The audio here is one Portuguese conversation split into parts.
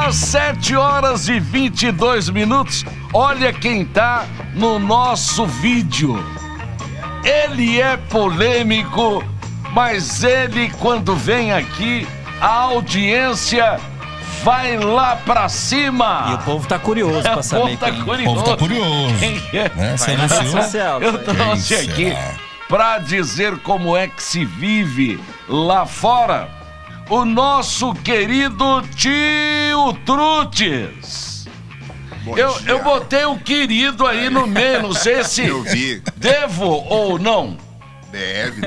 Às 7h22. Olha quem tá no nosso vídeo. Ele é polêmico, mas ele, quando vem aqui, a audiência vai lá pra cima. E o povo tá curioso pra saber quem. O povo tá curioso. Quem é? Você anunciou? Eu trouxe aqui pra dizer como é que se vive lá fora o nosso querido tio Trutes. Eu botei o querido aí no meio, não sei se eu vi. Devo ou não. Deve.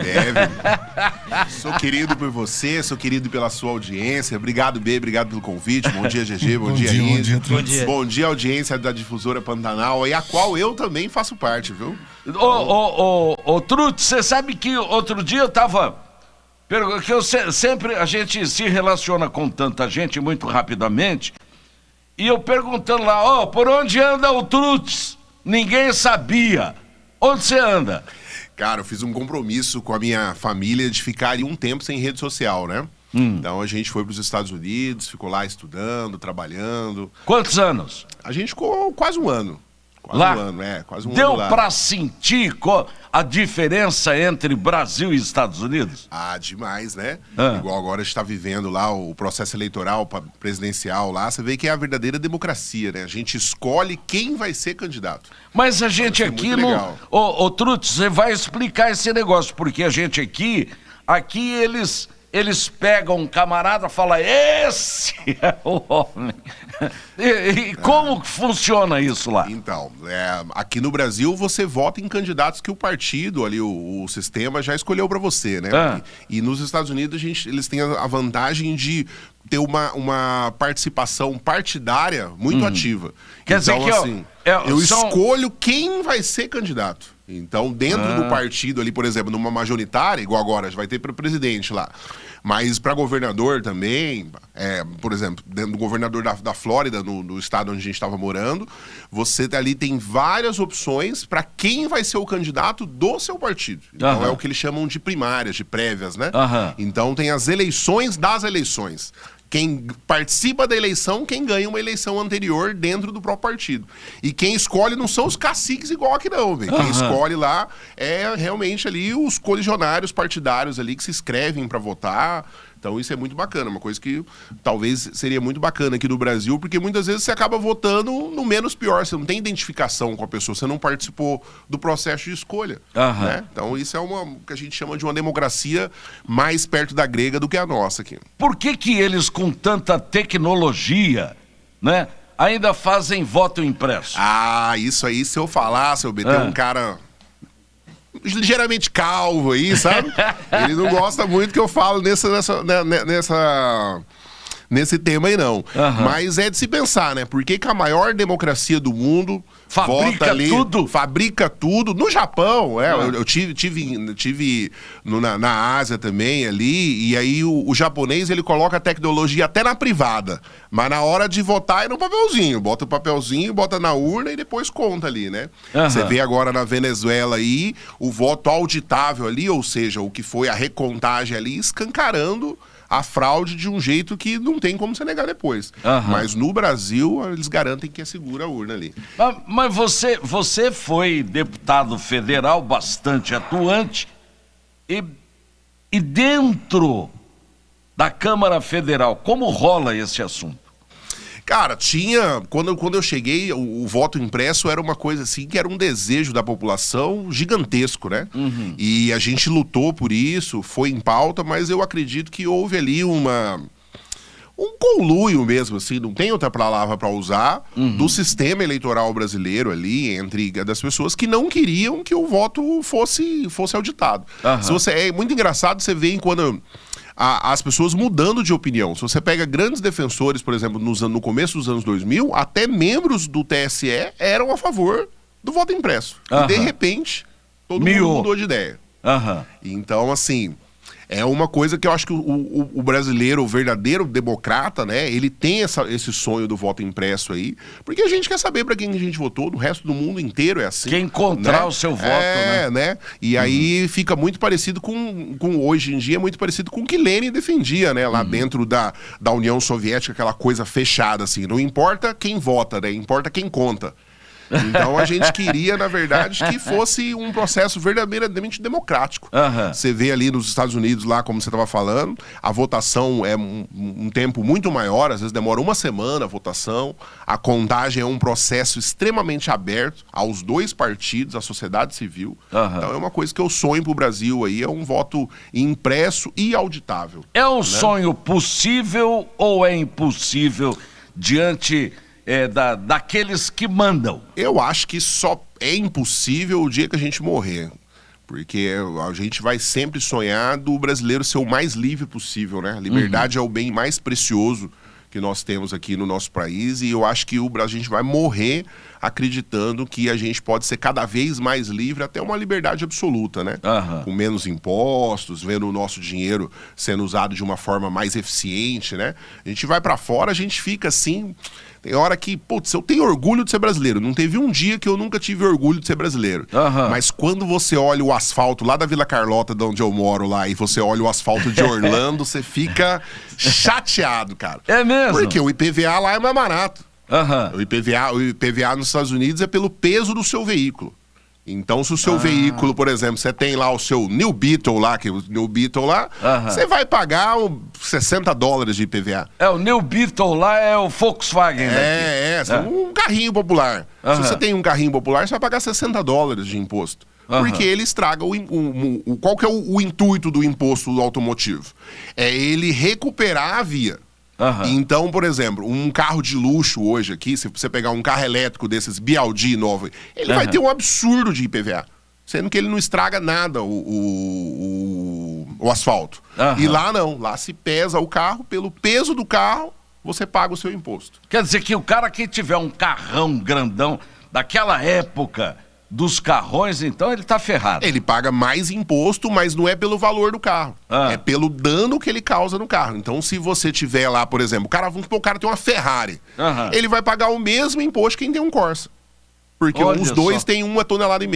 Sou querido por você, sou querido pela sua audiência. Obrigado, B, obrigado pelo convite. Bom dia, GG, bom dia, Índio. Bom dia, audiência da Difusora Pantanal, e a qual eu também faço parte, viu? Ô, Trutes, você sabe que outro dia eu tava... Que sempre a gente se relaciona com tanta gente muito rapidamente, e eu perguntando lá, por onde anda o Trutes? Ninguém sabia. Onde você anda? Cara, eu fiz um compromisso com a minha família de ficar ali um tempo sem rede social, né? Então a gente foi para os Estados Unidos, ficou lá estudando, trabalhando. Quantos anos? A gente ficou quase um ano. Lá? Quase um Deu ano lá. pra sentir a diferença entre Brasil e Estados Unidos? Ah, demais, né? Igual agora a gente tá vivendo lá o processo eleitoral presidencial lá, você vê que é a verdadeira democracia, né? A gente escolhe quem vai ser candidato. Mas a gente aqui não... Ô, Trutes, você vai explicar esse negócio, porque a gente aqui eles pegam um camarada e falam, esse é o homem. E como que funciona isso lá? Então, aqui no Brasil você vota em candidatos que o partido ali, o sistema já escolheu para você, né? E nos Estados Unidos eles têm a vantagem de ter uma participação partidária muito ativa. Quer dizer que assim, eu escolho quem vai ser candidato. Então, dentro do partido ali, por exemplo, numa majoritária, igual agora, vai ter para presidente lá. Mas para governador também, por exemplo, dentro do governador da Flórida, no estado onde a gente estava morando, você ali tem várias opções para quem vai ser o candidato do seu partido. Então é o que eles chamam de primárias, de prévias, né? Então tem as eleições das eleições. Quem participa da eleição, quem ganha uma eleição anterior dentro do próprio partido. E quem escolhe não são os caciques igual aqui não, velho. Quem escolhe lá é realmente ali os coligionários partidários ali que se inscrevem para votar. Então isso é muito bacana, uma coisa que talvez seria muito bacana aqui no Brasil, porque muitas vezes você acaba votando no menos pior, você não tem identificação com a pessoa, você não participou do processo de escolha. Né? Então isso é o que a gente chama de uma democracia mais perto da grega do que a nossa aqui. Por que eles, com tanta tecnologia, né, ainda fazem voto impresso? Ah, isso aí, se eu falar, seu B, tem um cara... ligeiramente calvo aí, sabe? Ele não gosta muito que eu falo nesse tema aí, não. Mas é de se pensar, né? Por que a maior democracia do mundo fabrica tudo. No Japão, eu tive na Ásia também ali, e aí o japonês, ele coloca a tecnologia até na privada, mas na hora de votar é no papelzinho, bota o papelzinho, bota na urna e depois conta ali, né? Você vê agora na Venezuela aí, o voto auditável ali, ou seja, o que foi a recontagem ali, escancarando a fraude de um jeito que não tem como você negar depois. Mas no Brasil, eles garantem que é segura a urna ali. Mas você foi deputado federal bastante atuante e dentro da Câmara Federal, como rola esse assunto? Cara, quando eu cheguei, o voto impresso era uma coisa assim, que era um desejo da população gigantesco, né? E a gente lutou por isso, foi em pauta, mas eu acredito que houve ali um conluio mesmo, assim, não tem outra palavra para usar, do sistema eleitoral brasileiro ali, das pessoas que não queriam que o voto fosse auditado. É muito engraçado você ver quando... as pessoas mudando de opinião. Se você pega grandes defensores, por exemplo, no começo dos anos 2000, até membros do TSE eram a favor do voto impresso. E, de repente, todo mundo mudou de ideia. Então, assim, é uma coisa que eu acho que o brasileiro, o verdadeiro democrata, né, ele tem esse sonho do voto impresso aí, porque a gente quer saber para quem a gente votou, no resto do mundo inteiro é assim. Quem encontrar, né, o seu voto, né? E aí fica muito parecido com hoje em dia, muito parecido com o que Lenin defendia, né, lá dentro da União Soviética, aquela coisa fechada, assim, não importa quem vota, né, importa quem conta. Então a gente queria, na verdade, que fosse um processo verdadeiramente democrático. Você vê ali nos Estados Unidos, lá como você estava falando, a votação é um tempo muito maior, às vezes demora uma semana a votação, a contagem é um processo extremamente aberto aos dois partidos, à sociedade civil. Então é uma coisa que eu sonho para o Brasil aí, é um voto impresso e auditável. É um sonho possível ou é impossível diante daqueles que mandam? Eu acho que só é impossível o dia que a gente morrer. Porque a gente vai sempre sonhar do brasileiro ser o mais livre possível, né? A liberdade é o bem mais precioso que nós temos aqui no nosso país, e eu acho que a gente vai morrer acreditando que a gente pode ser cada vez mais livre, até uma liberdade absoluta, né? Com menos impostos, vendo o nosso dinheiro sendo usado de uma forma mais eficiente, né? A gente vai pra fora, a gente fica assim... Tem hora que, putz, eu tenho orgulho de ser brasileiro. Não teve um dia que eu nunca tive orgulho de ser brasileiro. Mas quando você olha o asfalto lá da Vila Carlota, de onde eu moro lá, e você olha o asfalto de Orlando, você fica chateado, cara. É mesmo? Porque o IPVA lá é mais barato. O IPVA nos Estados Unidos é pelo peso do seu veículo. Então, se o seu veículo, por exemplo, você tem lá o seu New Beetle lá, você vai pagar $60 de IPVA. O New Beetle lá é o Volkswagen daqui. Um carrinho popular. Se você tem um carrinho popular, você vai pagar $60 de imposto. Porque ele estraga qual que é o intuito do imposto do automotivo? É ele recuperar a via. Então, por exemplo, um carro de luxo hoje aqui, se você pegar um carro elétrico desses BYD novo, ele vai ter um absurdo de IPVA. Sendo que ele não estraga nada o asfalto. E lá não, lá se pesa o carro, pelo peso do carro, você paga o seu imposto. Quer dizer que o cara que tiver um carrão grandão daquela época... dos carrões, então, ele tá ferrado. Ele paga mais imposto, mas não é pelo valor do carro. É pelo dano que ele causa no carro. Então, se você tiver lá, por exemplo, vamos supor, o cara tem uma Ferrari. Ele vai pagar o mesmo imposto que quem tem um Corsa. Porque os dois têm 1,5 toneladas.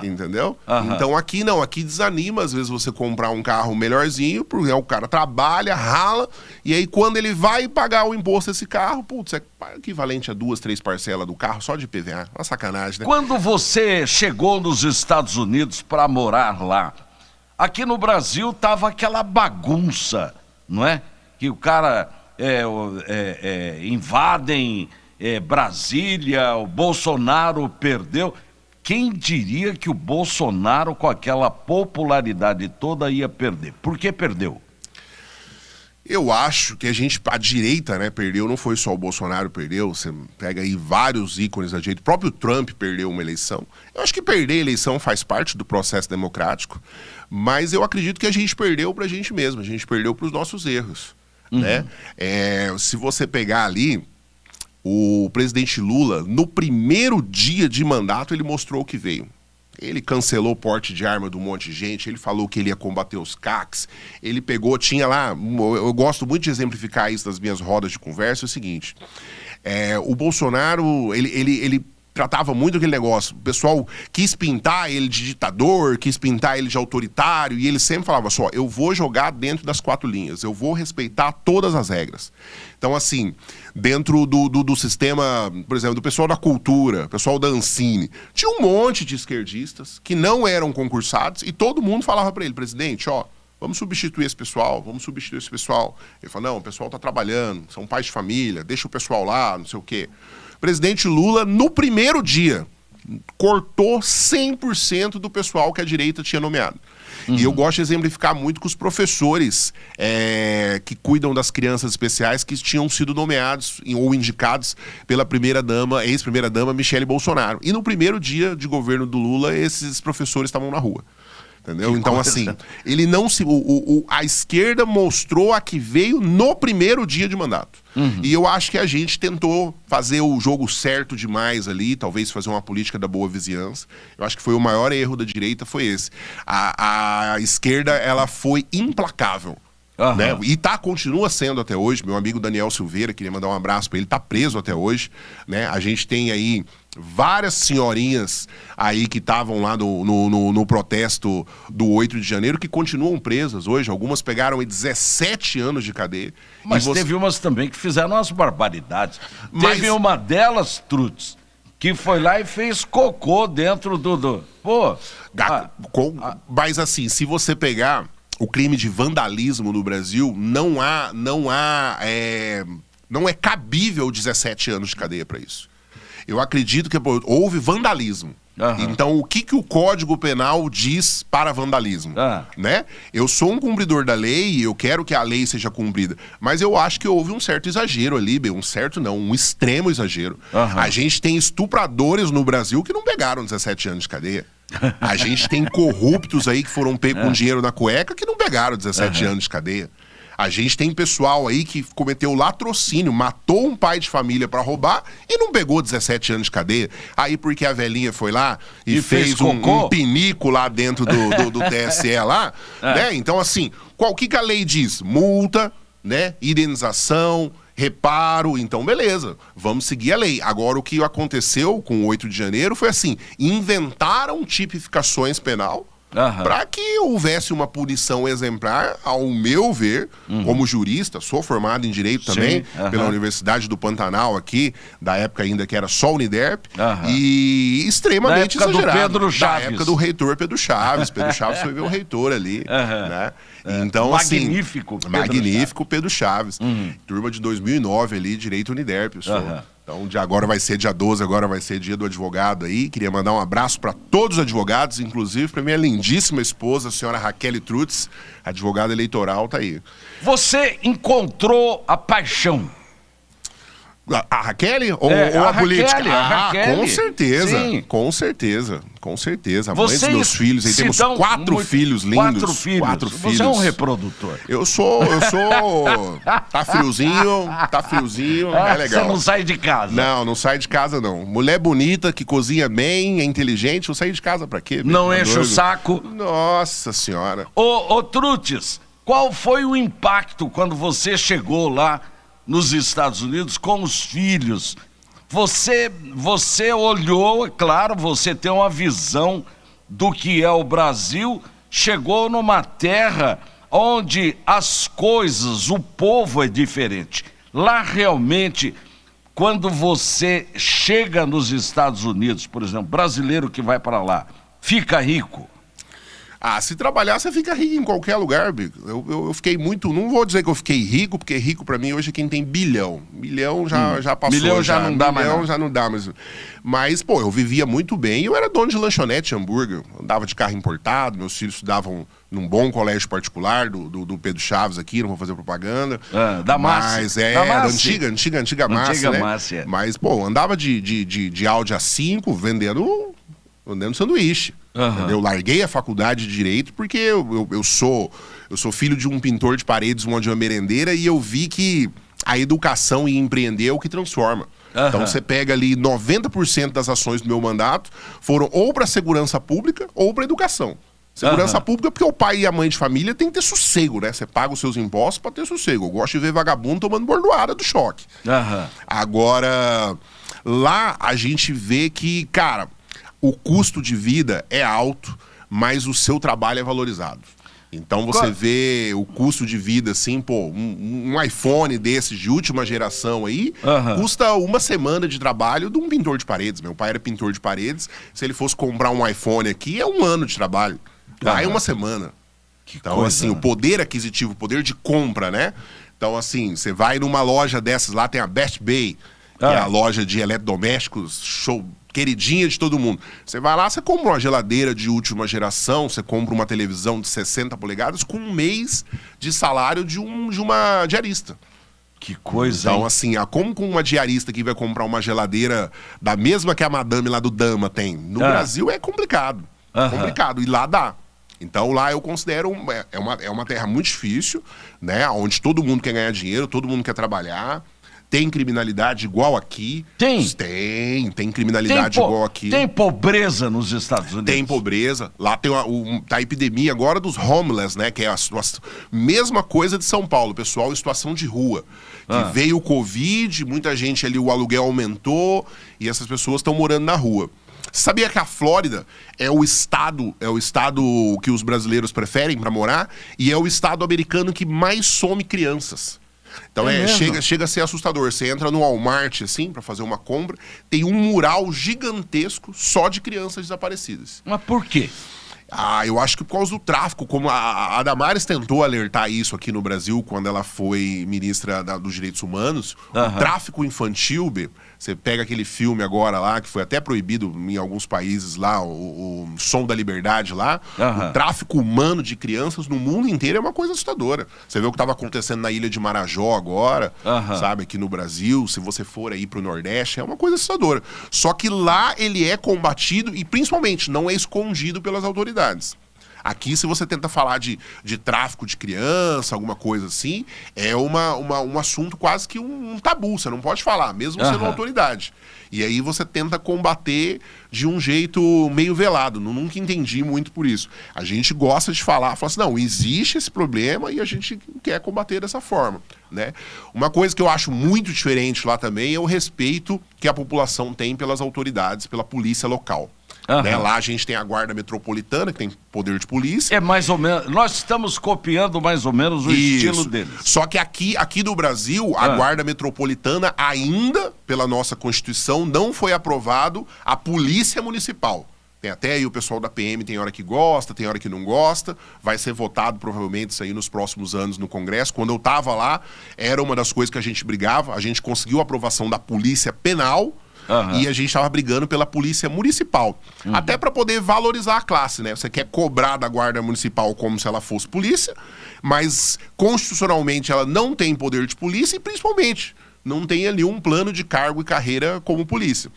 Entendeu? Então aqui não, aqui desanima às vezes você comprar um carro melhorzinho, porque o cara trabalha, rala, e aí quando ele vai pagar o imposto desse carro, putz, é equivalente a 2, 3 parcelas do carro só de IPVA. Uma sacanagem, né? Quando você chegou nos Estados Unidos para morar lá, aqui no Brasil tava aquela bagunça, não é? Que o cara invadem... Brasília, o Bolsonaro perdeu. Quem diria que o Bolsonaro, com aquela popularidade toda, ia perder? Por que perdeu? Eu acho que a direita, né, perdeu, não foi só o Bolsonaro perdeu, você pega aí vários ícones da direita, o próprio Trump perdeu uma eleição. Eu acho que perder a eleição faz parte do processo democrático, mas eu acredito que a gente perdeu pra gente mesmo, a gente perdeu pros nossos erros, né? Se você pegar ali, o presidente Lula, no primeiro dia de mandato, ele mostrou o que veio. Ele cancelou o porte de arma de um monte de gente, ele falou que ele ia combater os CACs, ele pegou, tinha lá, eu gosto muito de exemplificar isso nas minhas rodas de conversa, é o seguinte, o Bolsonaro, ele tratava muito aquele negócio, o pessoal quis pintar ele de ditador, quis pintar ele de autoritário, e ele sempre falava só, eu vou jogar dentro das 4 linhas, eu vou respeitar todas as regras. Então, assim, dentro do sistema, por exemplo, do pessoal da cultura, pessoal da Ancine, tinha um monte de esquerdistas que não eram concursados, e todo mundo falava para ele, presidente, vamos substituir esse pessoal, Ele falou, não, o pessoal tá trabalhando, são pais de família, deixa o pessoal lá, não sei o quê. Presidente Lula, no primeiro dia, cortou 100% do pessoal que a direita tinha nomeado. E eu gosto de exemplificar muito com os professores que cuidam das crianças especiais que tinham sido nomeados ou indicados pela primeira-dama, ex-primeira-dama Michele Bolsonaro. E no primeiro dia de governo do Lula, esses professores estavam na rua. Entendeu? Então, assim, ele não se. A esquerda mostrou a que veio no primeiro dia de mandato. E eu acho que a gente tentou fazer o jogo certo demais ali, talvez fazer uma política da boa vizinhança. Eu acho que foi o maior erro da direita, foi esse. A esquerda, ela foi implacável. Né? E continua sendo até hoje. Meu amigo Daniel Silveira, queria mandar um abraço para ele, tá preso até hoje, né? A gente tem aí várias senhorinhas aí que estavam lá no protesto do 8 de janeiro que continuam presas hoje. Algumas pegaram 17 anos de cadeia. Mas teve umas também que fizeram umas barbaridades. Teve uma delas, Trutz, que foi lá e fez cocô dentro do... Pô... Mas assim, se você pegar o crime de vandalismo no Brasil, não é cabível 17 anos de cadeia para isso. Eu acredito que houve vandalismo. Então, o que o Código Penal diz para vandalismo? Né? Eu sou um cumpridor da lei e eu quero que a lei seja cumprida. Mas eu acho que houve um certo exagero ali, um extremo exagero. A gente tem estupradores no Brasil que não pegaram 17 anos de cadeia. A gente tem corruptos aí que foram pegos com dinheiro na cueca que não pegaram 17 anos de cadeia. A gente tem pessoal aí que cometeu latrocínio, matou um pai de família pra roubar e não pegou 17 anos de cadeia. Aí porque a velhinha foi lá e fez um pinico lá dentro do TSE lá, né? Então assim, o que a lei diz? Multa, né? Indenização, reparo, então beleza, vamos seguir a lei. Agora o que aconteceu com o 8 de janeiro foi assim, inventaram tipificações penal para que houvesse uma punição exemplar, ao meu ver, como jurista, sou formado em Direito também, pela Universidade do Pantanal aqui, da época ainda que era só Uniderp, e extremamente exagerado. Da época do reitor Pedro Chaves. Pedro Chaves foi meu reitor ali, né? Então, magnífico, assim, magnífico Pedro Chaves. Turma de 2009 ali, Direito Uniderp, eu sou. Então, agora vai ser dia 12, agora vai ser dia do advogado aí. Queria mandar um abraço para todos os advogados, inclusive para minha lindíssima esposa, a senhora Raquel Trutz, advogada eleitoral, tá aí. Você encontrou a paixão? A Raquel ou a política? A Raquel. Com certeza, sim. com certeza. A mãe dos meus filhos, aí temos 4 filhos lindos. 4 filhos. Você é um reprodutor. Eu sou... Tá friozinho, é legal. Você não sai de casa? Não sai de casa não. Mulher bonita, que cozinha bem, é inteligente, eu saí de casa pra quê? Não enche o saco? Nossa senhora. Ô Trutz, qual foi o impacto quando você chegou lá nos Estados Unidos com os filhos? Você olhou, é claro, você tem uma visão do que é o Brasil, chegou numa terra onde as coisas, o povo é diferente. Lá realmente, quando você chega nos Estados Unidos, por exemplo, brasileiro que vai para lá, fica rico? Se trabalhar, você fica rico em qualquer lugar, Bico. Eu fiquei muito... Não vou dizer que eu fiquei rico, porque rico pra mim hoje é quem tem bilhão. Milhão já passou. Milhão já não dá mais. Milhão já não dá mais. Mas, pô, eu vivia muito bem. Eu era dono de lanchonete, hambúrguer. Andava de carro importado. Meus filhos estudavam num bom colégio particular do Pedro Chaves aqui. Não vou fazer propaganda. Da Márcia. Mas era antiga Márcia, né? Márcia. Mas, pô, andava de Audi A5 vendendo sanduíche. Eu larguei a faculdade de Direito porque eu sou filho de um pintor de paredes, de uma merendeira, e eu vi que a educação e empreender é o que transforma. Então você pega ali 90% das ações do meu mandato foram ou para segurança pública ou para educação. Segurança pública porque o pai e a mãe de família tem que ter sossego, né? Você paga os seus impostos para ter sossego. Eu gosto de ver vagabundo tomando bordoada do choque. Agora, lá a gente vê que, cara, o custo de vida é alto, mas o seu trabalho é valorizado. Então você vê o custo de vida assim, pô, um iPhone desses de última geração aí, custa uma semana de trabalho de um pintor de paredes. Meu pai era pintor de paredes, se ele fosse comprar um iPhone aqui, é 1 ano de trabalho. Lá é 1 semana. Então, assim, o poder aquisitivo, o poder de compra, né? Então, assim, você vai numa loja dessas, lá tem a Best Buy, que é a loja de eletrodomésticos, show, queridinha de todo mundo. Você vai lá, você compra uma geladeira de última geração, você compra uma televisão de 60 polegadas com 1 mês de salário de uma diarista. Que coisa, Então, hein? assim, como com uma diarista que vai comprar uma geladeira da mesma que a madame lá do Dama tem, no Brasil é complicado. Complicado. E lá dá. Então lá eu considero é uma terra muito difícil, né? Onde todo mundo quer ganhar dinheiro, todo mundo quer trabalhar. Tem criminalidade igual aqui. Tem criminalidade igual aqui. Tem pobreza nos Estados Unidos? Tem pobreza. Lá tem tá a epidemia agora dos homeless, né? Que é a mesma coisa de São Paulo, pessoal em situação de rua. Que veio o Covid, muita gente ali, o aluguel aumentou e essas pessoas estão morando na rua. Sabia que a Flórida é o estado que os brasileiros preferem para morar e é o estado americano que mais some crianças. Então chega a ser assustador. Você entra no Walmart, assim, para fazer uma compra, tem um mural gigantesco só de crianças desaparecidas. Mas por quê? Eu acho que por causa do tráfico, como a Damares tentou alertar isso aqui no Brasil quando ela foi ministra dos Direitos Humanos, o tráfico infantil, você pega aquele filme agora lá, que foi até proibido em alguns países lá, o Som da Liberdade lá, o tráfico humano de crianças no mundo inteiro é uma coisa assustadora. Você vê o que estava acontecendo na ilha de Marajó agora, sabe, aqui no Brasil, se você for aí pro Nordeste, é uma coisa assustadora. Só que lá ele é combatido e principalmente não é escondido pelas autoridades. Aqui, se você tenta falar de tráfico de criança, alguma coisa assim, é um assunto quase que um tabu. Você não pode falar, mesmo sendo autoridade. E aí você tenta combater de um jeito meio velado. Nunca entendi muito por isso. A gente gosta de falar assim, não, existe esse problema e a gente quer combater dessa forma, né? Uma coisa que eu acho muito diferente lá também é o respeito que a população tem pelas autoridades, pela polícia local. Né? Lá a gente tem a guarda metropolitana, que tem poder de polícia. É mais ou menos. Nós estamos copiando mais ou menos o estilo deles. Só que aqui no Brasil, a guarda metropolitana ainda, pela nossa Constituição, não foi aprovado a polícia municipal. Tem até aí o pessoal da PM, tem hora que gosta, tem hora que não gosta. Vai ser votado provavelmente isso aí nos próximos anos no Congresso. Quando eu estava lá, era uma das coisas que a gente brigava. A gente conseguiu a aprovação da polícia penal. E a gente estava brigando pela polícia municipal. Até para poder valorizar a classe, né? Você quer cobrar da guarda municipal como se ela fosse polícia, mas constitucionalmente ela não tem poder de polícia e principalmente não tem ali um plano de cargo e carreira como polícia.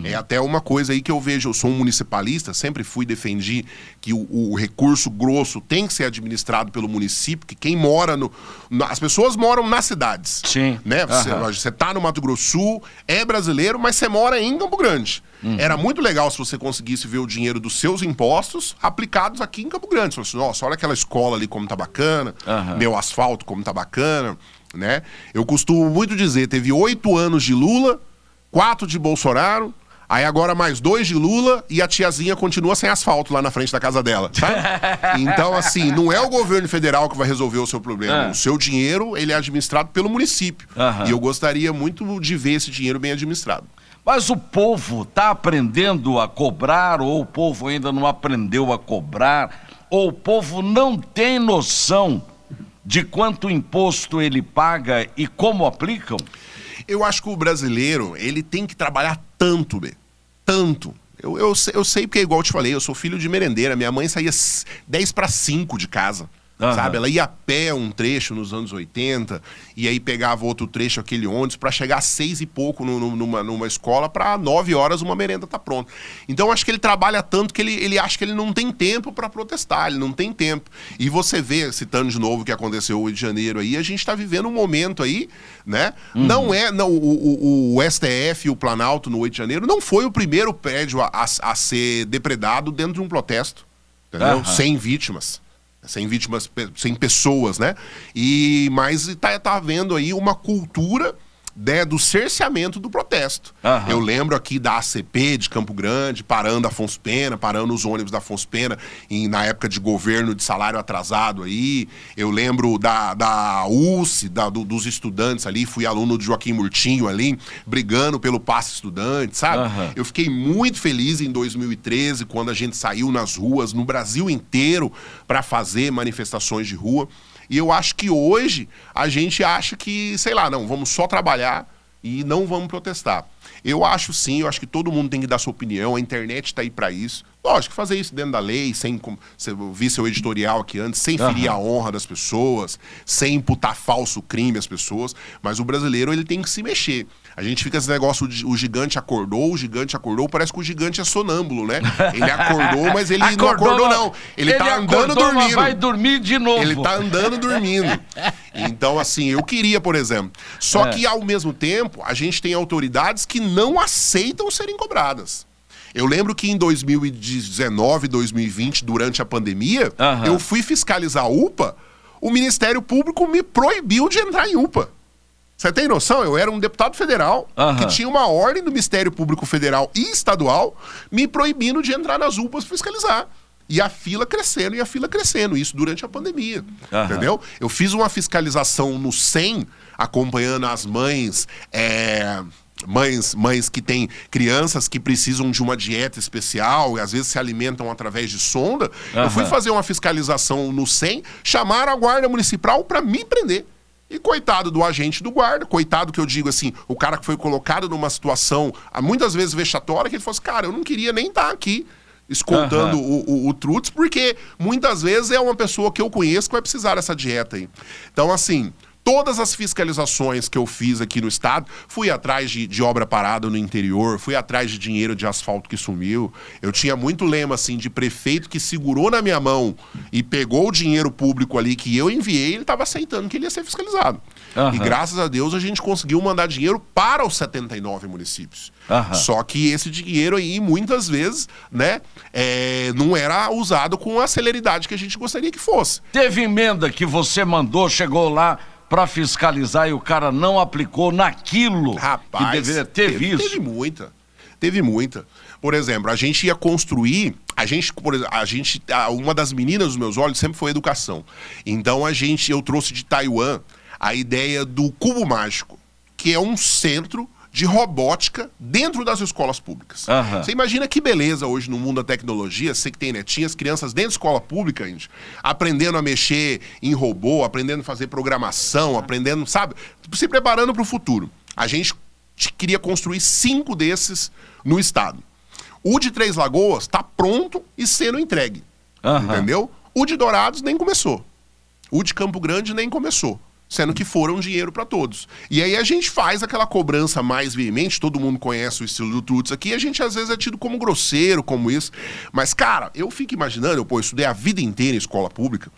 É até uma coisa aí que eu vejo, eu sou um municipalista, sempre defendi que o recurso grosso tem que ser administrado pelo município, que quem mora as pessoas moram nas cidades. Sim. Né? Você tá no Mato Grosso do Sul, é brasileiro, mas você mora em Campo Grande. Era muito legal se você conseguisse ver o dinheiro dos seus impostos aplicados aqui em Campo Grande. Você falou assim, nossa, olha aquela escola ali como tá bacana, meu asfalto como tá bacana. Né? Eu costumo muito dizer, teve 8 anos de Lula, 4 de Bolsonaro, aí agora mais 2 de Lula e a tiazinha continua sem asfalto lá na frente da casa dela. Sabe? Então, assim, não é o governo federal que vai resolver o seu problema. O seu dinheiro, ele é administrado pelo município. E eu gostaria muito de ver esse dinheiro bem administrado. Mas o povo está aprendendo a cobrar, ou o povo ainda não aprendeu a cobrar, ou o povo não tem noção de quanto imposto ele paga e como aplicam? Eu acho que o brasileiro, ele tem que trabalhar tanto, tanto. Eu sei porque, igual eu te falei, eu sou filho de merendeira. Minha mãe saía 10:05 de casa. Sabe? Ela ia a pé um trecho nos anos 80 e aí pegava outro trecho, aquele ônibus, para chegar às 6 e pouco numa escola, para 9 horas uma merenda tá pronta. Então acho que ele trabalha tanto que ele acha que ele não tem tempo para protestar, ele não tem tempo. E você vê, citando de novo o que aconteceu no Rio de Janeiro aí, a gente está vivendo um momento aí, né? Não, o STF e o Planalto no 8 de janeiro não foi o primeiro prédio a ser depredado dentro de um protesto, entendeu? Sem vítimas. Sem pessoas, né? Mas tá havendo aí uma cultura, né, do cerceamento do protesto. Eu lembro aqui da ACP de Campo Grande, parando Afonso Pena, parando os ônibus da Afonso Pena na época de governo de salário atrasado aí. Eu lembro da USE, dos estudantes ali, fui aluno de Joaquim Murtinho ali, brigando pelo passe estudante, sabe? Eu fiquei muito feliz em 2013, quando a gente saiu nas ruas, no Brasil inteiro, para fazer manifestações de rua. E eu acho que hoje a gente acha que, sei lá, não, vamos só trabalhar e não vamos protestar. Eu acho sim, eu acho que todo mundo tem que dar sua opinião, a internet está aí para isso. Lógico, fazer isso dentro da lei, sem, você vi seu editorial aqui antes, sem ferir a honra das pessoas, sem imputar falso crime às pessoas, mas o brasileiro ele tem que se mexer. A gente fica esse negócio, o gigante acordou, parece que o gigante é sonâmbulo, né? Ele acordou, mas ele não acordou, não. Ele tá andando dormindo. Mas vai dormir de novo. Ele tá andando dormindo. Então, assim, eu queria, por exemplo. Só que, ao mesmo tempo, a gente tem autoridades que não aceitam serem cobradas. Eu lembro que em 2019, 2020, durante a pandemia, eu fui fiscalizar a UPA, o Ministério Público me proibiu de entrar em UPA. Você tem noção? Eu era um deputado federal que tinha uma ordem do Ministério Público Federal e Estadual me proibindo de entrar nas UPAs fiscalizar. E a fila crescendo, isso durante a pandemia, entendeu? Eu fiz uma fiscalização no SEM, acompanhando as mães... Mães que têm crianças que precisam de uma dieta especial e às vezes se alimentam através de sonda. Eu fui fazer uma fiscalização no SEM, chamaram a guarda municipal para me prender. E coitado do agente do guarda, coitado que eu digo assim, o cara que foi colocado numa situação muitas vezes vexatória, que ele falou assim, cara, eu não queria nem estar aqui escoltando o Trutz, porque muitas vezes é uma pessoa que eu conheço que vai precisar dessa dieta aí. Então, assim... Todas as fiscalizações que eu fiz aqui no estado, fui atrás de obra parada no interior, fui atrás de dinheiro de asfalto que sumiu. Eu tinha muito lema, assim, de prefeito que segurou na minha mão e pegou o dinheiro público ali que eu enviei, ele estava aceitando que ele ia ser fiscalizado. E graças a Deus a gente conseguiu mandar dinheiro para os 79 municípios. Só que esse dinheiro aí, muitas vezes, né, não era usado com a celeridade que a gente gostaria que fosse. Teve emenda que você mandou, chegou lá para fiscalizar e o cara não aplicou naquilo. Rapaz, que deveria ter visto. Teve muita. Por exemplo, a gente ia construir, uma das meninas dos meus olhos sempre foi educação. Então eu trouxe de Taiwan a ideia do Cubo Mágico, que é um centro de robótica dentro das escolas públicas. Você imagina que beleza hoje no mundo da tecnologia, você que tem netinhas, crianças dentro da escola pública, gente, aprendendo a mexer em robô, aprendendo a fazer programação, aprendendo, sabe, se preparando para o futuro. A gente queria construir 5 desses no estado. O de Três Lagoas está pronto e sendo entregue, entendeu? O de Dourados nem começou. O de Campo Grande nem começou. Sendo que foram dinheiro para todos. E aí a gente faz aquela cobrança mais veemente, todo mundo conhece o estilo do Trutz aqui, a gente às vezes é tido como grosseiro, como isso. Mas, cara, eu fico imaginando, eu estudei a vida inteira em escola pública,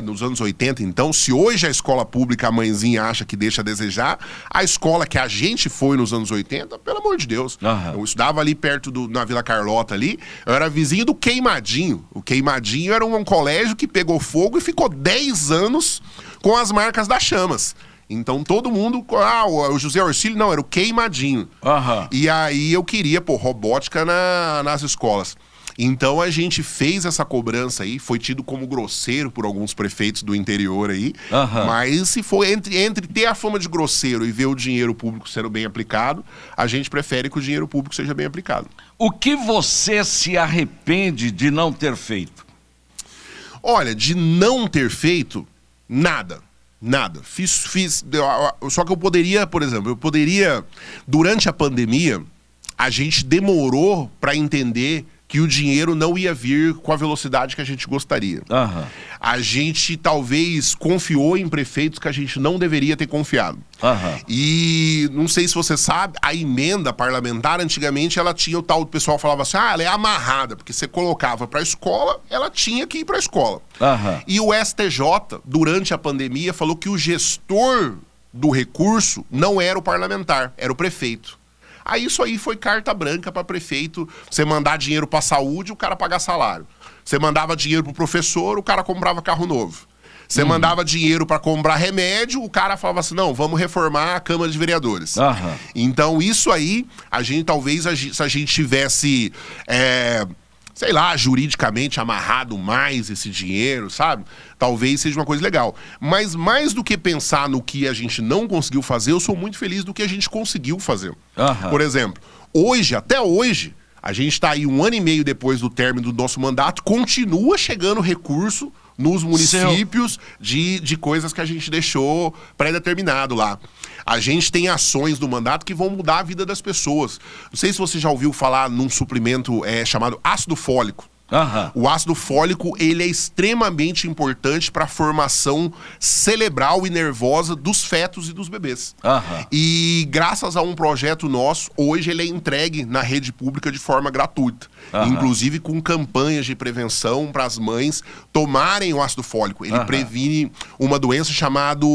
nos anos 80, então, se hoje a escola pública, a mãezinha acha que deixa a desejar, a escola que a gente foi nos anos 80, pelo amor de Deus. Eu estudava ali perto na Vila Carlota ali, eu era vizinho do Queimadinho. O Queimadinho era um colégio que pegou fogo e ficou 10 anos com as marcas das chamas. Então todo mundo... o José Orcílio não, era o Queimadinho. E aí eu queria, robótica nas escolas. Então a gente fez essa cobrança aí, foi tido como grosseiro por alguns prefeitos do interior aí. Mas se for entre ter a fama de grosseiro e ver o dinheiro público sendo bem aplicado, a gente prefere que o dinheiro público seja bem aplicado. O que você se arrepende de não ter feito? Olha, de não ter feito... Nada. Só que eu poderia, por exemplo, durante a pandemia, a gente demorou para entender que o dinheiro não ia vir com a velocidade que a gente gostaria. A gente talvez confiou em prefeitos que a gente não deveria ter confiado. E não sei se você sabe, a emenda parlamentar antigamente ela tinha o tal, o pessoal falava assim, ela é amarrada, porque você colocava para a escola, ela tinha que ir para a escola. E o STJ, durante a pandemia, falou que o gestor do recurso não era o parlamentar, era o prefeito. Aí isso aí foi carta branca para prefeito, você mandar dinheiro para saúde, o cara pagar salário. Você mandava dinheiro pro professor, o cara comprava carro novo. Você mandava dinheiro para comprar remédio, o cara falava assim, não, vamos reformar a Câmara de Vereadores. Então isso aí, a gente talvez, se a gente tivesse... sei lá, juridicamente amarrado mais esse dinheiro, sabe? Talvez seja uma coisa legal. Mas mais do que pensar no que a gente não conseguiu fazer, eu sou muito feliz do que a gente conseguiu fazer. Por exemplo, até hoje, a gente está aí 1 ano e meio depois do término do nosso mandato, continua chegando recurso nos municípios de coisas que a gente deixou pré-determinado lá. A gente tem ações do mandato que vão mudar a vida das pessoas. Não sei se você já ouviu falar num suplemento chamado ácido fólico. O ácido fólico, ele é extremamente importante para a formação cerebral e nervosa dos fetos e dos bebês. E graças a um projeto nosso, hoje ele é entregue na rede pública de forma gratuita. Inclusive com campanhas de prevenção para as mães tomarem o ácido fólico. Ele previne uma doença chamada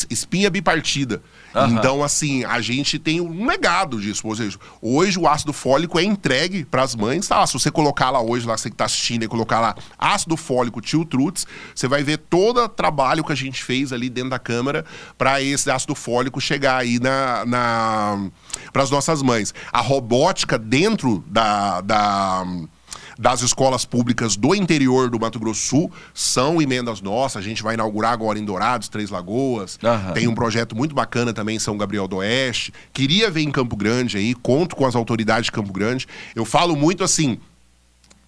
espinha bipartida. Então, assim, a gente tem um legado disso. Ou seja, hoje o ácido fólico é entregue para as mães. Tá? Se você colocar lá hoje, lá você que está assistindo, e colocar lá ácido fólico Tio Trutz, você vai ver todo o trabalho que a gente fez ali dentro da câmara para esse ácido fólico chegar aí para as nossas mães. A robótica dentro das escolas públicas do interior do Mato Grosso do Sul são emendas nossas. A gente vai inaugurar agora em Dourados, Três Lagoas. Tem um projeto muito bacana também em São Gabriel do Oeste. Queria ver em Campo Grande aí, conto com as autoridades de Campo Grande. Eu falo muito assim,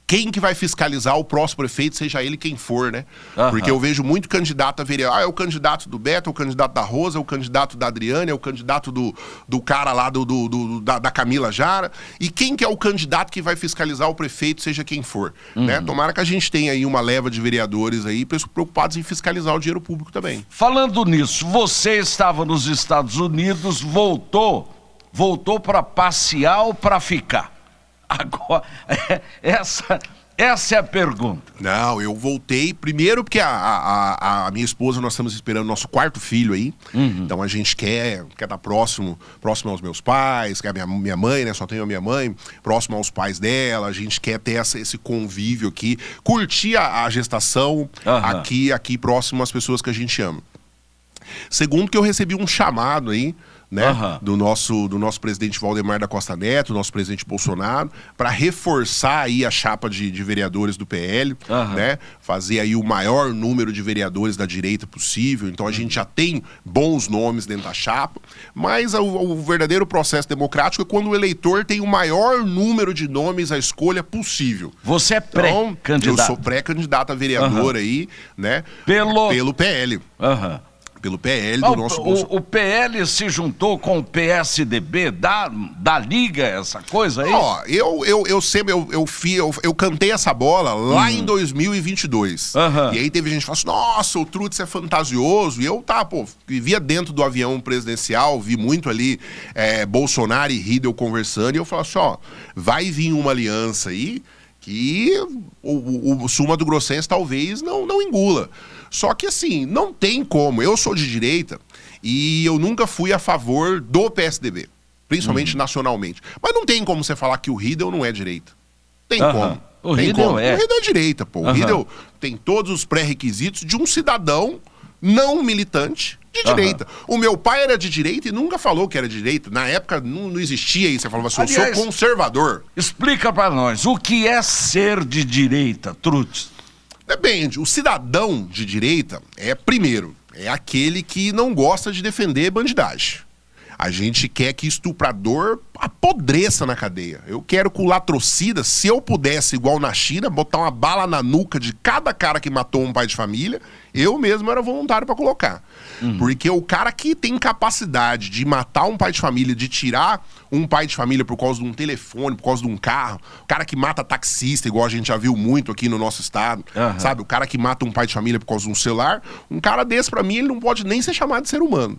quem que vai fiscalizar o próximo prefeito, seja ele quem for, né? Porque eu vejo muito candidato a vereador. É o candidato do Beto, é o candidato da Rosa, é o candidato da Adriane, é o candidato do cara lá da Camila Jara. E quem que é o candidato que vai fiscalizar o prefeito, seja quem for, né? Tomara que a gente tenha aí uma leva de vereadores aí preocupados em fiscalizar o dinheiro público também. Falando nisso, você estava nos Estados Unidos, voltou para passear ou para ficar? Agora, essa é a pergunta. Não, eu voltei primeiro porque a minha esposa, nós estamos esperando nosso quarto filho aí. Então a gente quer estar próximo aos meus pais, que é a minha mãe, né? Só tenho a minha mãe, próximo aos pais dela. A gente quer ter esse convívio aqui, curtir a gestação aqui próximo às pessoas que a gente ama. Segundo, que eu recebi um chamado aí, né, do nosso presidente Valdemar da Costa Neto, nosso presidente Bolsonaro, para reforçar aí a chapa de vereadores do PL, né, fazer aí o maior número de vereadores da direita possível. Então a gente já tem bons nomes dentro da chapa, mas o verdadeiro processo democrático é quando o eleitor tem o maior número de nomes à escolha possível. Você é pré-candidato? Eu sou pré-candidato a vereador aí, né, pelo PL. Pelo PL do nosso Bolsonaro. O PL se juntou com o PSDB, da liga, essa coisa aí? Ó, eu cantei essa bola lá em 2022. E aí teve gente que falou assim, nossa, o Trutz é fantasioso. E eu, vivia dentro do avião presidencial, vi muito ali Bolsonaro e Riedel conversando. E eu falei assim, vai vir uma aliança aí que o Sul Mato Grossense talvez não engula. Só que assim, não tem como. Eu sou de direita e eu nunca fui a favor do PSDB, principalmente nacionalmente. Mas não tem como você falar que o Riedel não é direita. Tem como. O Riedel é direita, pô. O Riedel tem todos os pré-requisitos de um cidadão não militante de direita. O meu pai era de direita e nunca falou que era de direita. Na época não existia isso. Você falava assim, aliás, eu sou conservador. Explica pra nós, o que é ser de direita, Trutz? Depende. O cidadão de direita primeiro, é aquele que não gosta de defender bandidagem. A gente quer que estuprador apodreça na cadeia. Eu quero que o latrocida, se eu pudesse, igual na China, botar uma bala na nuca de cada cara que matou um pai de família, eu mesmo era voluntário para colocar. Porque o cara que tem capacidade de matar um pai de família, de tirar um pai de família por causa de um telefone, por causa de um carro, o cara que mata taxista, igual a gente já viu muito aqui no nosso estado, sabe? O cara que mata um pai de família por causa de um celular, um cara desse, pra mim, ele não pode nem ser chamado de ser humano.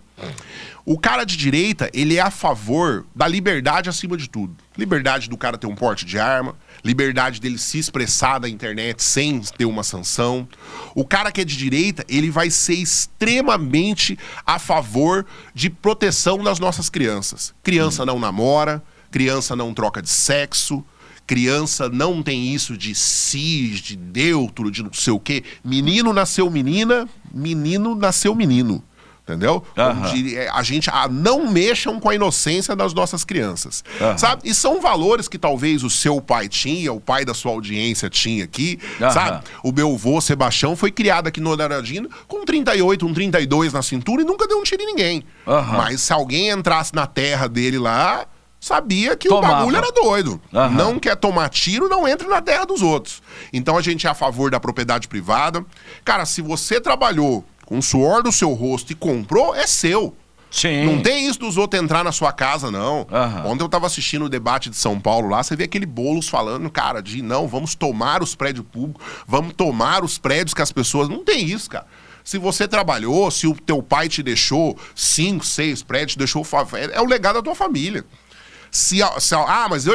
O cara de direita, ele é a favor da liberdade acima de tudo. Liberdade do cara ter um porte de arma, liberdade dele se expressar na internet sem ter uma sanção. O cara que é de direita, ele vai ser extremamente a favor de proteção das nossas crianças. Criança não namora, criança não troca de sexo, criança não tem isso de cis, de neutro, de não sei o quê. Menino nasceu menina, menino nasceu menino. Entendeu? A gente não mexam com a inocência das nossas crianças. Sabe? E são valores que talvez o seu pai tinha, o pai da sua audiência tinha aqui. Sabe? O meu avô, Sebastião, foi criado aqui no Honoradinho com 38, 32 na cintura e nunca deu um tiro em ninguém. Mas se alguém entrasse na terra dele lá, sabia que o bagulho era doido. Não quer tomar tiro, não entra na terra dos outros. Então a gente é a favor da propriedade privada. Cara, se você trabalhou com o suor do seu rosto e comprou, é seu. Sim. Não tem isso dos outros entrar na sua casa, não. Ontem eu tava assistindo o debate de São Paulo lá, você vê aquele Boulos falando, cara, de não, vamos tomar os prédios públicos, vamos tomar os prédios que as pessoas... Não tem isso, cara. Se você trabalhou, se o teu pai te deixou 5, 6 prédios, deixou... É o legado da tua família. Mas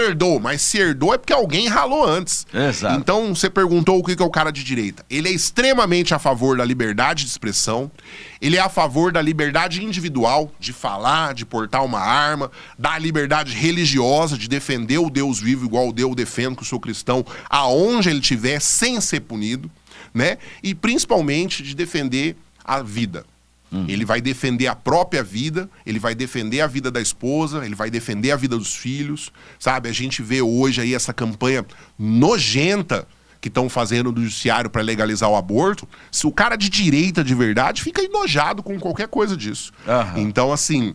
mas se herdou é porque alguém ralou antes. Exato. Então, você perguntou o que é o cara de direita. Ele é extremamente a favor da liberdade de expressão, ele é a favor da liberdade individual, de falar, de portar uma arma, da liberdade religiosa, de defender o Deus vivo igual eu defendo, que eu sou cristão, aonde ele estiver, sem ser punido, né? E principalmente de defender a vida. Ele vai defender a própria vida, ele vai defender a vida da esposa, ele vai defender a vida dos filhos, sabe? A gente vê hoje aí essa campanha nojenta que estão fazendo do judiciário para legalizar o aborto. Se o cara de direita de verdade fica enojado com qualquer coisa disso. Então, assim,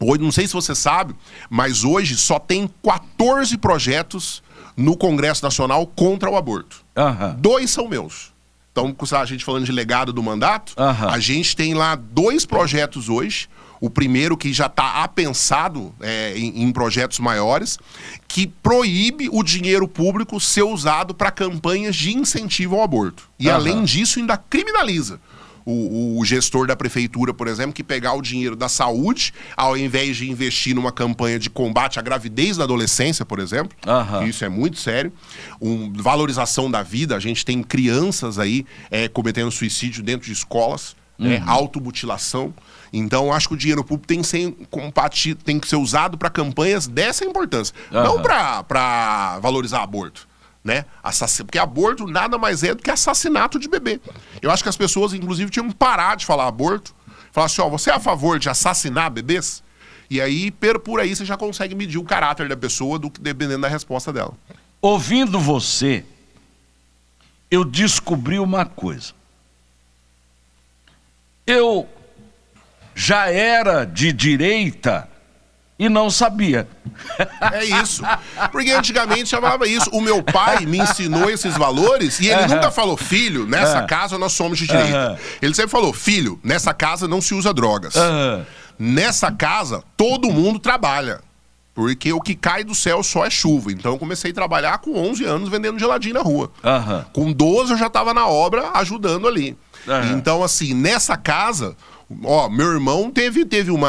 hoje, não sei se você sabe, mas hoje só tem 14 projetos no Congresso Nacional contra o aborto. 2 são meus. Então, a gente falando de legado do mandato, a gente tem lá 2 projetos hoje. O primeiro que já está apensado em projetos maiores, que proíbe o dinheiro público ser usado para campanhas de incentivo ao aborto. E além disso, ainda criminaliza o gestor da prefeitura, por exemplo, que pegar o dinheiro da saúde, ao invés de investir numa campanha de combate à gravidez na adolescência, por exemplo, isso é muito sério, valorização da vida, a gente tem crianças aí cometendo suicídio dentro de escolas, automutilação. Então, acho que o dinheiro público tem que ser usado para campanhas dessa importância, não para valorizar aborto. Né? Porque aborto nada mais é do que assassinato de bebê. Eu acho que as pessoas, inclusive, tinham que parar de falar aborto. Falar assim, você é a favor de assassinar bebês? E aí, por aí, você já consegue medir o caráter da pessoa, dependendo da resposta dela. Ouvindo você, eu descobri uma coisa. Eu já era de direita e não sabia. É isso. Porque antigamente chamava isso. O meu pai me ensinou esses valores e ele nunca falou, filho, nessa casa nós somos de direita. Ele sempre falou, filho, nessa casa não se usa drogas. Nessa casa todo mundo trabalha. Porque o que cai do céu só é chuva. Então eu comecei a trabalhar com 11 anos vendendo geladinho na rua. Com 12 eu já estava na obra ajudando ali. Então assim, nessa casa... meu irmão teve um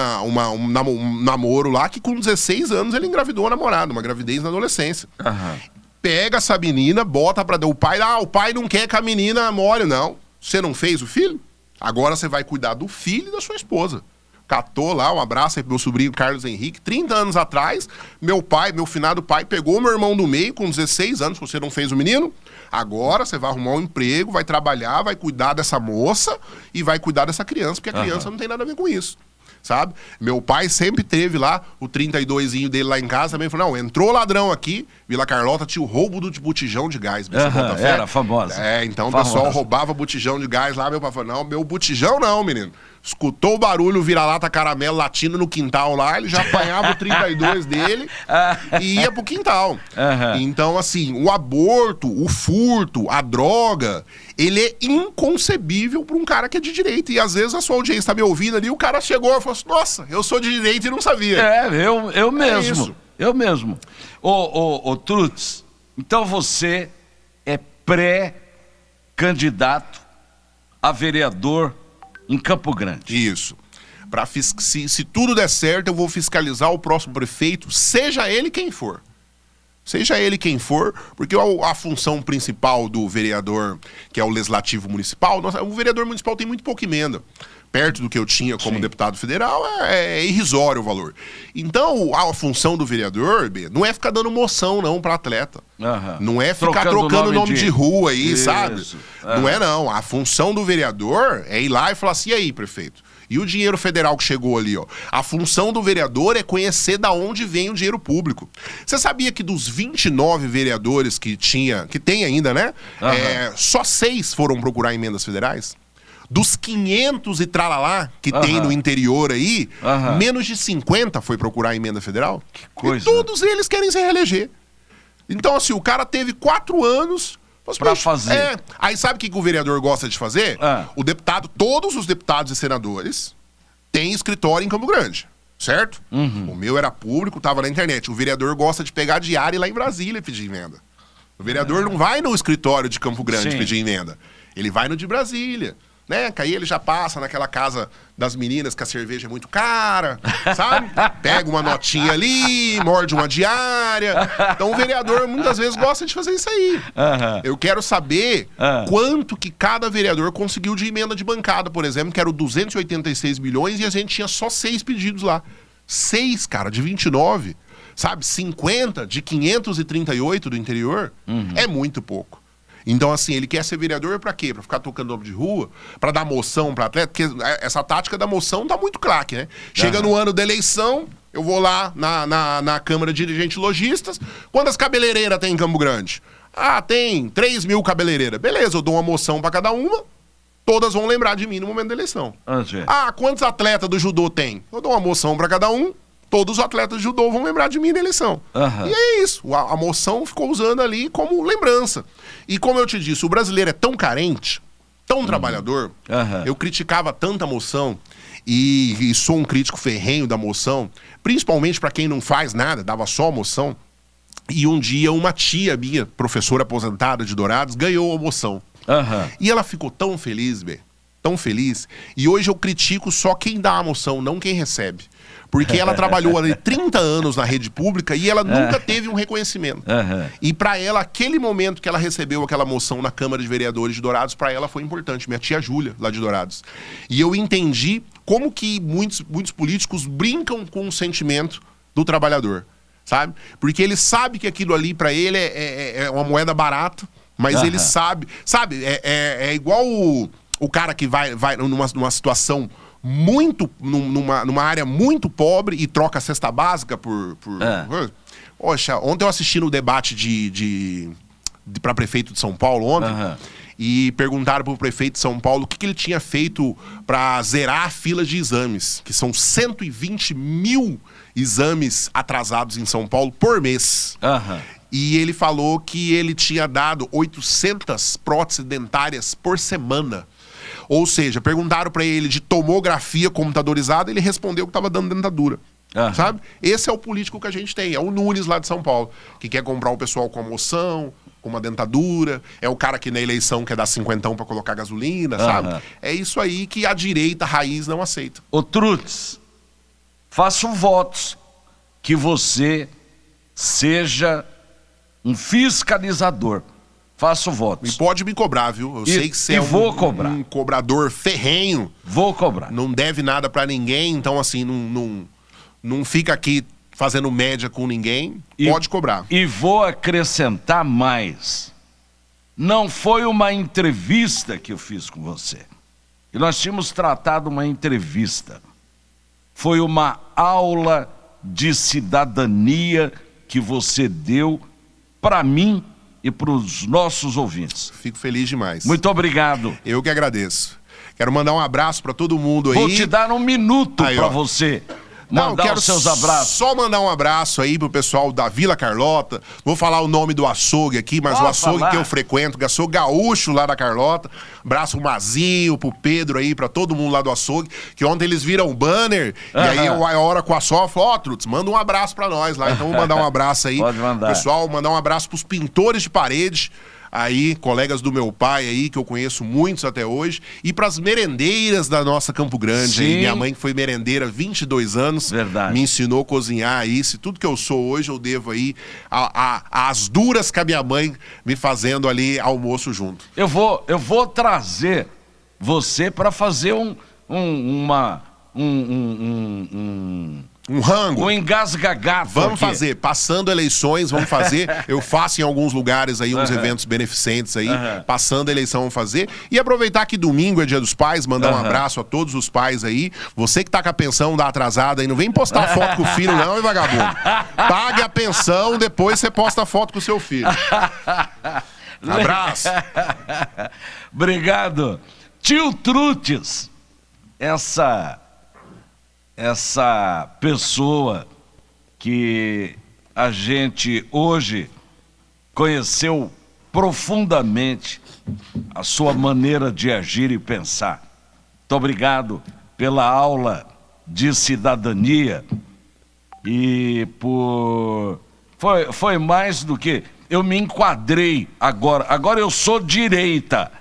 namoro lá que com 16 anos ele engravidou a namorada, uma gravidez na adolescência. Pega essa menina, bota pra o pai, o pai não quer que a menina more, não. Você não fez o filho? Agora você vai cuidar do filho e da sua esposa. Catou lá, um abraço aí pro meu sobrinho Carlos Henrique. 30 anos atrás, meu finado pai, pegou meu irmão do meio com 16 anos, você não fez o menino? Agora você vai arrumar um emprego, vai trabalhar, vai cuidar dessa moça e vai cuidar dessa criança, porque a criança não tem nada a ver com isso, sabe? Meu pai sempre teve lá o 32zinho dele lá em casa, também falou, não, entrou ladrão aqui, Vila Carlota tinha o roubo do botijão de gás. Era famosa. Então o pessoal roubava botijão de gás lá, meu pai falou, não, meu botijão não, menino. Escutou o barulho, o vira-lata caramelo latindo no quintal lá, ele já apanhava o 32 dele e ia pro quintal. Então, assim, o aborto, o furto, a droga, ele é inconcebível pra um cara que é de direita. E às vezes a sua audiência tá me ouvindo ali, o cara chegou e falou assim, nossa, eu sou de direita e não sabia. Eu mesmo. Eu mesmo. Ô Trutz, então você é pré-candidato a vereador em Campo Grande. Isso. Se tudo der certo, eu vou fiscalizar o próximo prefeito, seja ele quem for. Seja ele quem for, porque a função principal do vereador, que é o legislativo municipal, o vereador municipal tem muito pouca emenda. Perto do que eu tinha como deputado federal, é irrisório o valor. Então, a função do vereador, não é ficar dando moção, não, para atleta. Não é ficar trocando nome de rua aí, sabe? Não é, não. A função do vereador é ir lá e falar assim, e aí, prefeito? E o dinheiro federal que chegou ali, ó? A função do vereador é conhecer da onde vem o dinheiro público. Você sabia que dos 29 vereadores que tem ainda, né? Só 6 foram procurar emendas federais? Dos 500 e tralalá que tem no interior aí, menos de 50 foi procurar a emenda federal. Que coisa. E todos eles querem se reeleger. Então, assim, o cara teve 4 anos pra fazer. Aí sabe o que o vereador gosta de fazer? Todos os deputados e senadores tem escritório em Campo Grande, certo? O meu era público, tava na internet. O vereador gosta de pegar diária e ir lá em Brasília pedir emenda. O vereador não vai no escritório de Campo Grande Sim. pedir emenda. Ele vai no de Brasília. Né? Que aí ele já passa naquela casa das meninas que a cerveja é muito cara, sabe? Pega uma notinha ali, morde uma diária. Então o vereador muitas vezes gosta de fazer isso aí. Eu quero saber quanto que cada vereador conseguiu de emenda de bancada, por exemplo, que era o 286 milhões e a gente tinha só 6 pedidos lá. 6, cara, de 29. Sabe? 50 de 538 do interior é muito pouco. Então, assim, ele quer ser vereador pra quê? Pra ficar tocando nome de rua? Pra dar moção pra atleta? Porque essa tática da moção tá muito craque, né? Chega no ano da eleição, eu vou lá na Câmara de Dirigentes Logistas. Quantas cabeleireiras tem em Campo Grande? Ah, tem 3 mil cabeleireiras. Beleza, eu dou uma moção pra cada uma. Todas vão lembrar de mim no momento da eleição. Ah, quantos atletas do judô tem? Eu dou uma moção pra cada um. Todos os atletas de judô vão lembrar de mim na eleição. E é isso. A moção ficou usando ali como lembrança. E como eu te disse, o brasileiro é tão carente, tão trabalhador. Eu criticava tanta moção e sou um crítico ferrenho da moção, principalmente para quem não faz nada, dava só moção. E um dia uma tia minha, professora aposentada de Dourados, ganhou a moção. E ela ficou tão feliz, tão feliz. E hoje eu critico só quem dá a moção, não quem recebe. Porque ela trabalhou ali 30 anos na rede pública e ela nunca teve um reconhecimento. E para ela, aquele momento que ela recebeu aquela moção na Câmara de Vereadores de Dourados, para ela foi importante. Minha tia Júlia, lá de Dourados. E eu entendi como que muitos políticos brincam com o sentimento do trabalhar, sabe? Porque ele sabe que aquilo ali para ele é uma moeda barata, mas ele sabe, é igual o cara que vai numa situação muito, numa área muito pobre e troca a cesta básica por... Poxa, ontem eu assisti no debate para prefeito de São Paulo, ontem, e perguntaram pro prefeito de São Paulo o que ele tinha feito para zerar a fila de exames, que são 120 mil exames atrasados em São Paulo por mês. E ele falou que ele tinha dado 800 próteses dentárias por semana. Ou seja, perguntaram pra ele de tomografia computadorizada, ele respondeu que estava dando dentadura. Sabe? Esse é o político que a gente tem. É o Nunes lá de São Paulo, que quer comprar o pessoal com a moção, com uma dentadura. É o cara que na eleição quer dar 50 pra colocar gasolina, sabe? É isso aí que a direita raiz não aceita. Ô Trutz, faço votos que você seja um fiscalizador. Faço votos. E pode me cobrar, viu? Eu sei que você é um cobrador ferrenho. Vou cobrar. Não deve nada pra ninguém, então assim, não fica aqui fazendo média com ninguém. Pode cobrar. E vou acrescentar mais. Não foi uma entrevista que eu fiz com você. E nós tínhamos tratado uma entrevista. Foi uma aula de cidadania que você deu para mim e para os nossos ouvintes. Fico feliz demais. Muito obrigado. Eu que agradeço. Quero mandar um abraço para todo mundo aí. Vou te dar um minuto para você mandar os seus abraços. Só mandar um abraço aí pro pessoal da Vila Carlota. Vou falar o nome do açougue aqui, mas o açougue que eu frequento, que eu sou gaúcho lá da Carlota. Abraço pro Mazinho, pro Pedro aí, pra todo mundo lá do açougue, que ontem eles viram o banner, e aí a hora com a Sol falou, Trutz, manda um abraço pra nós lá. Então vou mandar um abraço aí. Pode mandar. Pessoal, mandar um abraço pros pintores de parede, aí, colegas do meu pai aí, que eu conheço muitos até hoje, e pras merendeiras da nossa Campo Grande aí. Minha mãe que foi merendeira há 22 anos, me ensinou a cozinhar isso, e tudo que eu sou hoje eu devo aí às duras que a minha mãe me fazendo ali almoço junto. Eu vou trazer você para fazer um rango. Um engasgagato. Vamos fazer. Passando eleições, vamos fazer. Eu faço em alguns lugares aí uns eventos beneficentes aí. Passando a eleição, vamos fazer. E aproveitar que domingo é Dia dos Pais, mandar um abraço a todos os pais aí. Você que tá com a pensão da atrasada aí, não vem postar foto com o filho não, hein, vagabundo? Pague a pensão, depois você posta foto com o seu filho. Abraço. Obrigado. Tio Trutz, essa pessoa que a gente hoje conheceu profundamente a sua maneira de agir e pensar. Muito obrigado pela aula de cidadania e foi mais do que eu me enquadrei agora eu sou direita,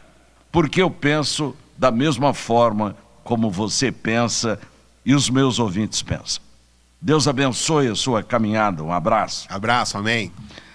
porque eu penso da mesma forma como você pensa e os meus ouvintes pensam. Deus abençoe a sua caminhada, um abraço. Abraço, amém.